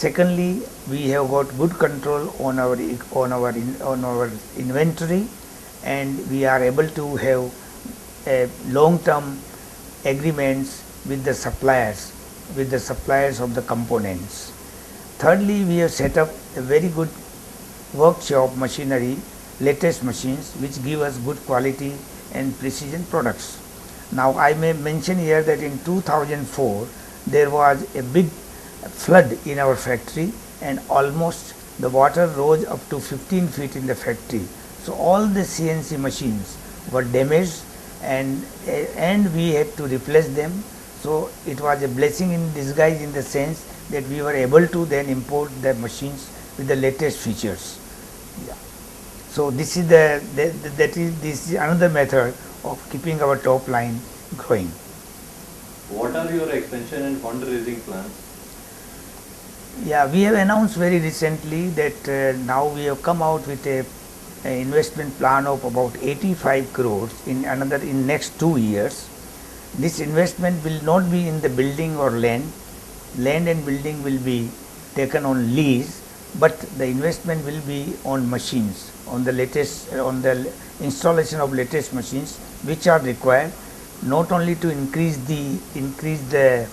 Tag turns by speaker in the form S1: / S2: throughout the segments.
S1: Secondly, we have got good control on our inventory, and we are able to have long-term agreements with the suppliers of the components. Thirdly, we have set up a very good workshop machinery, latest machines which give us good quality and precision products. Now I may mention here that in 2004 there was a big flood in our factory, and almost the water rose up to 15 feet in the factory. So all the CNC machines were damaged, and we had to replace them. So it was a blessing in disguise, in the sense that we were able to then import the machines with the latest features. Yeah. So this is this is another method of keeping our top line growing.
S2: What are your expansion and fundraising plans?
S1: Yeah, we have announced very recently that now we have come out with a investment plan of about 85 crores in next 2 years. This investment will not be in the building or land. Land and building will be taken on lease, but the investment will be on machines, on the installation of latest machines, which are required not only to increase the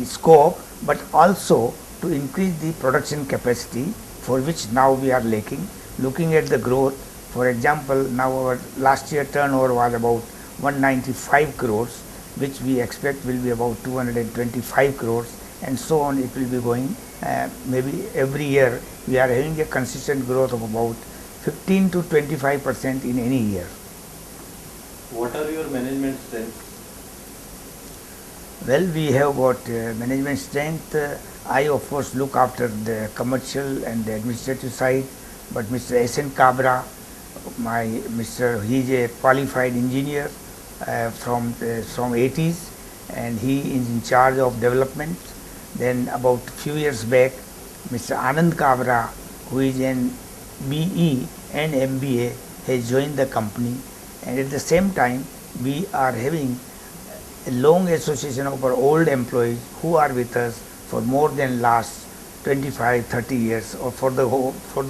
S1: scope, but also to increase the production capacity, for which now we are looking at the growth. For example, now our last year turnover was about 195 crores, which we expect will be about 225 crores, and so on. It will be going, maybe every year we are having a consistent growth of about 15 to 25% in any year.
S2: What are your management strengths?
S1: Well, we have got management strength. I of course look after the commercial and the administrative side, but Mr. S.N. Kabra, he is a qualified engineer from 80s, and he is in charge of development. Then about few years back, Mr. Anand Kabra, who is an BE and MBA, has joined the company, and at the same time we are having a long association of our old employees who are with us for more than last 25-30 years, or for the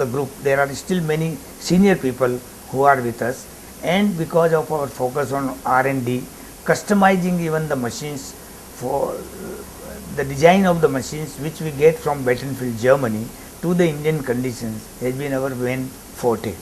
S1: group. There are still many senior people who are with us, and because of our focus on R&D, customizing even the machines, for the design of the machines which we get from Battenfeld, Germany, to the Indian conditions, has been our main forte.